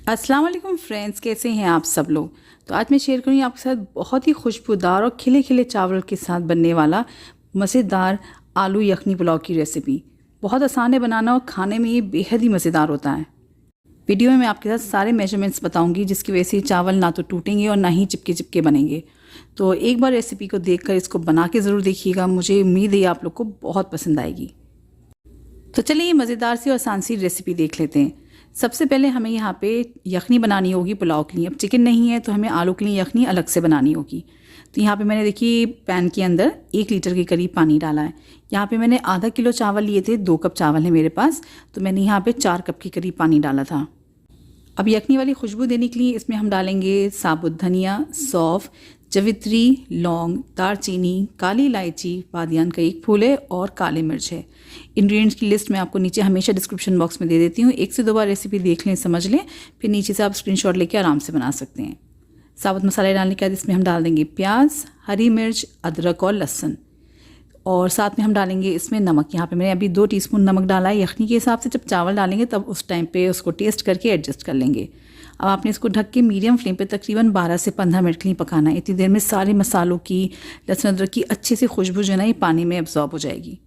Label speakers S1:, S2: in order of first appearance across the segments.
S1: अस्सलाम वालेकुम फ्रेंड्स, कैसे हैं आप सब लोग। तो आज मैं शेयर करूँगी आपके साथ बहुत ही खुशबूदार और खिले खिले चावल के साथ बनने वाला मज़ेदार आलू यखनी पुलाव की रेसिपी। बहुत आसान है बनाना और खाने में ये बेहद ही मज़ेदार होता है। वीडियो में मैं आपके साथ सारे मेजरमेंट्स बताऊंगी, जिसकी वजह से चावल ना तो टूटेंगे और ना ही चिपके चिपके बनेंगे। तो एक बार रेसिपी को देखकर इसको बना के ज़रूर देखिएगा, मुझे उम्मीद है आप लोग को बहुत पसंद आएगी। तो चलिए ये मज़ेदार सी और आसान सी रेसिपी देख लेते हैं। सबसे पहले हमें यहाँ पे यखनी बनानी होगी पुलाव के लिए। अब चिकन नहीं है तो हमें आलू के लिए यखनी अलग से बनानी होगी। तो यहाँ पे मैंने देखिए पैन के अंदर 1 लीटर के करीब पानी डाला है। यहाँ पे मैंने आधा किलो चावल लिए थे, 2 कप चावल है मेरे पास, तो मैंने यहाँ पे 4 कप के करीब पानी डाला था। अब यखनी वाली खुशबू देने के लिए इसमें हम डालेंगे साबुत धनिया, सौंफ, जवित्री, लौंग, दालचीनी, काली इलायची, बादियान का 1 फूल है और काली मिर्च है। इंग्रेडिएंट्स की लिस्ट मैं आपको नीचे हमेशा डिस्क्रिप्शन बॉक्स में दे देती हूँ। 1 से 2 बार रेसिपी देख लें, समझ लें, फिर नीचे से आप स्क्रीनशॉट लेके आराम से बना सकते हैं। साबुत मसाले डालने के बाद इसमें हम डाल देंगे प्याज, हरी मिर्च, अदरक और लहसुन, और साथ में हम डालेंगे इसमें नमक। यहाँ पे मैंने अभी 2 टीस्पून नमक डाला है यखनी के हिसाब से। जब चावल डालेंगे तब उस टाइम पे उसको टेस्ट करके एडजस्ट कर लेंगे। अब आपने इसको ढक के मीडियम फ्लेम पे तकरीबन 12 से 15 मिनट के लिए पकाना है। इतनी देर में सारे मसालों की, लहसुन अदरक की अच्छे से खुशबू जो है ना ये पानी में एब्जॉर्ब हो जाएगी।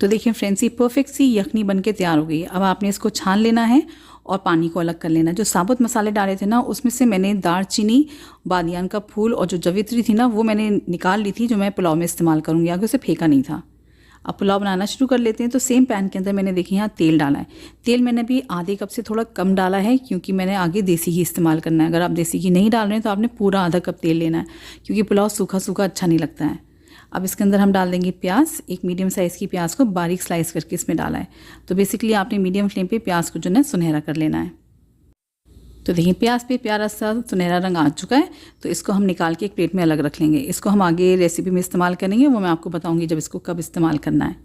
S1: तो देखिए फ्रेंड्स, ये परफेक्ट सी यखनी बन के तैयार हो गई है। अब आपने इसको छान लेना है और पानी को अलग कर लेना। जो साबुत मसाले डाले थे ना उसमें से मैंने दालचीनी, बादियान का फूल और जो जवित्री थी ना वो मैंने निकाल ली थी, जो मैं पुलाव में इस्तेमाल करूँगी। आगे उसे फेंका नहीं था। अब पुलाव बनाना शुरू कर लेते हैं। तो सेम पैन के अंदर मैंने देखिए यहाँ तेल डाला है। तेल मैंने भी आधे कप से थोड़ा कम डाला है, क्योंकि मैंने आगे देसी घी इस्तेमाल करना है। अगर आप देसी घी नहीं डाल रहे हैं तो आपने पूरा आधा कप तेल लेना है, क्योंकि पुलाव सूखा सूखा अच्छा नहीं लगता है। अब इसके अंदर हम डाल देंगे प्याज। एक मीडियम साइज़ की प्याज को बारीक स्लाइस करके इसमें डाला है। तो बेसिकली आपने मीडियम फ्लेम पे प्याज को जो है सुनहरा कर लेना है। तो देखिए प्याज पे प्यारा सा सुनहरा रंग आ चुका है। तो इसको हम निकाल के एक प्लेट में अलग रख लेंगे। इसको हम आगे रेसिपी में इस्तेमाल करेंगे, वो मैं आपको बताऊंगी जब इसको कब इस्तेमाल करना है।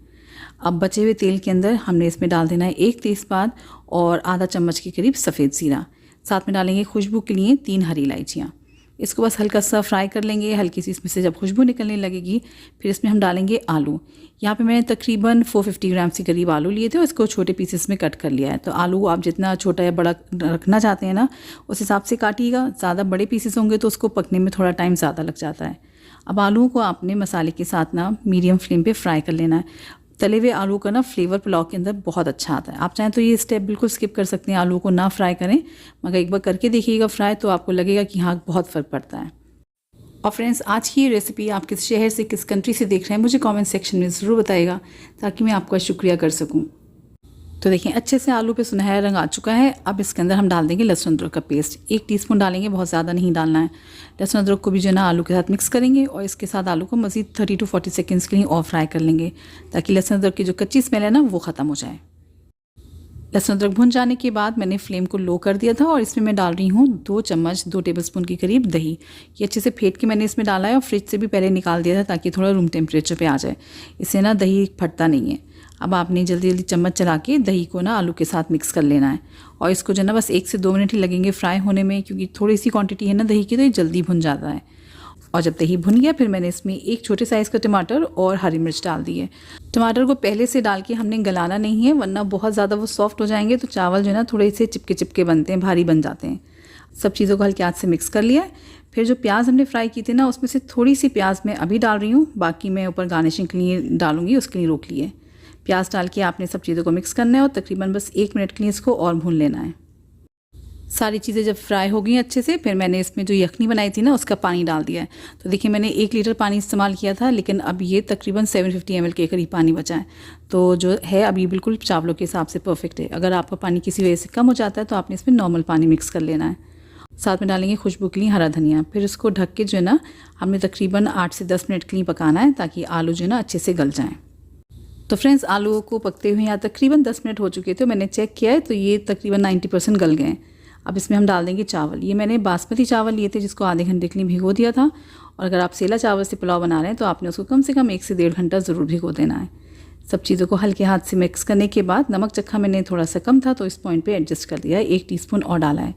S1: अब बचे हुए तेल के अंदर हमने इसमें डाल देना है 1 तेज़पात और आधा चम्मच के करीब सफ़ेद ज़ीरा। साथ में डालेंगे खुशबू के लिए 3 हरी इलायचियाँ। इसको बस हल्का सा फ्राई कर लेंगे। हल्की सी इसमें से जब खुशबू निकलने लगेगी फिर इसमें हम डालेंगे आलू। यहाँ पे मैंने तकरीबन 450 ग्राम के करीब आलू लिए थे और इसको छोटे पीसेस में कट कर लिया है। तो आलू आप जितना छोटा या बड़ा रखना चाहते हैं ना उस हिसाब से काटिएगा। ज़्यादा बड़े पीसेस होंगे तो उसको पकने में थोड़ा टाइम ज़्यादा लग जाता है। अब आलू को आपने मसाले के साथ ना मीडियम फ्लेम पे फ्राई कर लेना है। तले हुए आलू का ना फ्लेवर पुलाव के अंदर बहुत अच्छा आता है। आप चाहें तो ये स्टेप बिल्कुल स्किप कर सकते हैं, आलू को ना फ्राई करें, मगर एक बार करके देखिएगा फ्राई तो आपको लगेगा कि हाँ बहुत फ़र्क पड़ता है। और फ्रेंड्स, आज की ये रेसिपी आप किस शहर से, किस कंट्री से देख रहे हैं मुझे कमेंट सेक्शन में ज़रूर बताइएगा, ताकि मैं आपका शुक्रिया कर सकूँ। तो देखिए अच्छे से आलू पे सुनहरा रंग आ चुका है। अब इसके अंदर हम डाल देंगे लहसुन अदरक का पेस्ट। 1 टीस्पून डालेंगे, बहुत ज़्यादा नहीं डालना है। लहसुन अदरक को भी जो है ना आलू के साथ मिक्स करेंगे और इसके साथ आलू को मज़ीद 30 to 40 सेकेंड्स के लिए और फ्राई कर लेंगे, ताकि लहसुन अदरक की जो कच्ची स्मेल है ना वो ख़त्म हो जाए। लहसुन अदरक भुन जाने के बाद मैंने फ्लेम को लो कर दिया था और इसमें मैं डाल रही हूँ 2 टेबलस्पून के करीब दही। ये अच्छे से फेंट के मैंने इसमें डाला है और फ्रिज से भी पहले निकाल दिया था, ताकि थोड़ा रूम टेम्परेचर पे आ जाए। इससे ना दही फटता नहीं है। अब आपने जल्दी जल्दी चम्मच चला के दही को ना आलू के साथ मिक्स कर लेना है और इसको जो ना बस 1 से 2 मिनट ही लगेंगे फ्राई होने में, क्योंकि थोड़ी सी क्वांटिटी है ना दही की, तो ये जल्दी भुन जाता है। और जब दही भुन गया फिर मैंने इसमें 1 छोटे साइज़ का टमाटर और हरी मिर्च डाल दी है। टमाटर को पहले से डाल के हमने गलाना नहीं है, वरना बहुत ज़्यादा वो सॉफ्ट हो जाएंगे तो चावल जो है ना थोड़े से चिपके चिपके बनते हैं, भारी बन जाते हैं। सब चीज़ों को हल्के हाथ से मिक्स कर लिया है। फिर जो प्याज हमने फ्राई की थी ना उसमें से थोड़ी सी प्याज मैं अभी डाल रही हूँ, बाकी मैं ऊपर गार्निशिंग के लिए डालूंगी, उसके लिए रोक लिए। प्याज डाल के आपने सब चीज़ों को मिक्स करना है और तकरीबन बस 1 मिनट के लिए इसको और भून लेना है। सारी चीज़ें जब फ्राई हो गई अच्छे से, फिर मैंने इसमें जो यखनी बनाई थी ना उसका पानी डाल दिया है। तो देखिए मैंने 1 लीटर पानी इस्तेमाल किया था, लेकिन अब ये तकरीबन 750 ml के करीब पानी बचा है। तो जो है अब ये बिल्कुल चावलों के हिसाब से परफेक्ट है। अगर आपका पानी किसी वजह से कम हो जाता है तो आपने इसमें नॉर्मल पानी मिक्स कर लेना है। साथ में डालेंगे खुशबू के लिए हरा धनिया। फिर इसको ढक के जो है ना हमें तकरीबन 8 से 10 मिनट के लिए पकाना है, ताकि आलू जो है ना अच्छे से गल जाएँ। तो फ्रेंड्स, आलू को पकते हुए यहाँ तकरीबन 10 मिनट हो चुके थे। मैंने चेक किया है तो ये तकरीबन 90% गल गए हैं। अब इसमें हम डाल देंगे चावल। ये मैंने बासमती चावल लिए थे, जिसको आधे घंटे के लिए भिगो दिया था। और अगर आप सेला चावल से पुलाव बना रहे हैं तो आपने उसको कम से कम 1 से 1.5 घंटा ज़रूर भिगो देना है। सब चीज़ों को हल्के हाथ से मिक्स करने के बाद नमक चखा मैंने थोड़ा सा कम था तो इस पॉइंट पे एडजस्ट कर दिया है, 1 टीस्पून और डाला है।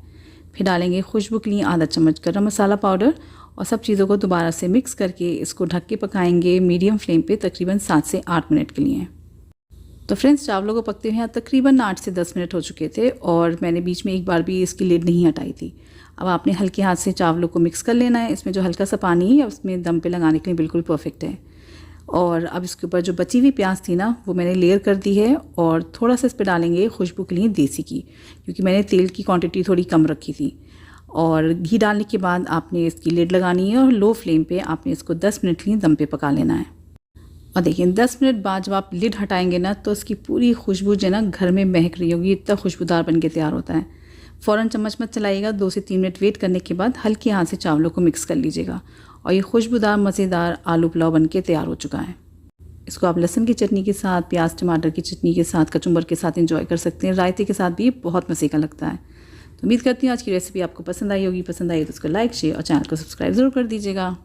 S1: फिर डालेंगे खुशबू के लिए आधा चम्मच गरम मसाला पाउडर और सब चीज़ों को दोबारा से मिक्स करके इसको ढक के पकाएंगे मीडियम फ्लेम पे तकरीबन 7 से 8 मिनट के लिए। तो फ्रेंड्स, चावलों को पकते हुए यहाँ तकरीबन 8 से 10 मिनट हो चुके थे और मैंने बीच में एक बार भी इसकी लिड नहीं हटाई थी। अब आपने हल्के हाथ से चावलों को मिक्स कर लेना है। इसमें जो हल्का सा पानी है उसमें दम पे लगाने के लिए बिल्कुल परफेक्ट है। और अब इसके ऊपर जो बची हुई प्याज थी ना, वो मैंने लेयर कर दी है और थोड़ा सा इस पर डालेंगे खुशबू के लिए देसी घी, क्योंकि मैंने तेल की क्वांटिटी थोड़ी कम रखी थी। और घी डालने के बाद आपने इसकी लिड लगानी है और लो फ्लेम पे आपने इसको 10 मिनट के लिए दम पे पका लेना है। और देखिए 10 मिनट बाद जब आप लिड हटाएंगे ना, तो इसकी पूरी खुशबू जो है ना घर में महक रही होगी, इतना खुशबूदार बन के तैयार होता है। फ़ौरन चम्मच मत चलाइएगा, 2 से 3 मिनट वेट करने के बाद हल्के हाथ से चावलों को मिक्स कर लीजिएगा और ये खुशबूदार मज़ेदार आलू पुलाव बन के तैयार हो चुका है। इसको आप लहसुन की चटनी के साथ, प्याज टमाटर की चटनी के साथ, कचुम्बर के साथ एंजॉय कर सकते हैं। रायते के साथ भी बहुत मज़े का लगता है। तो उम्मीद करती हूँ आज की रेसिपी आपको पसंद आई होगी। पसंद आई तो उसको लाइक, शेयर और चैनल को सब्सक्राइब ज़रूर कर दीजिएगा।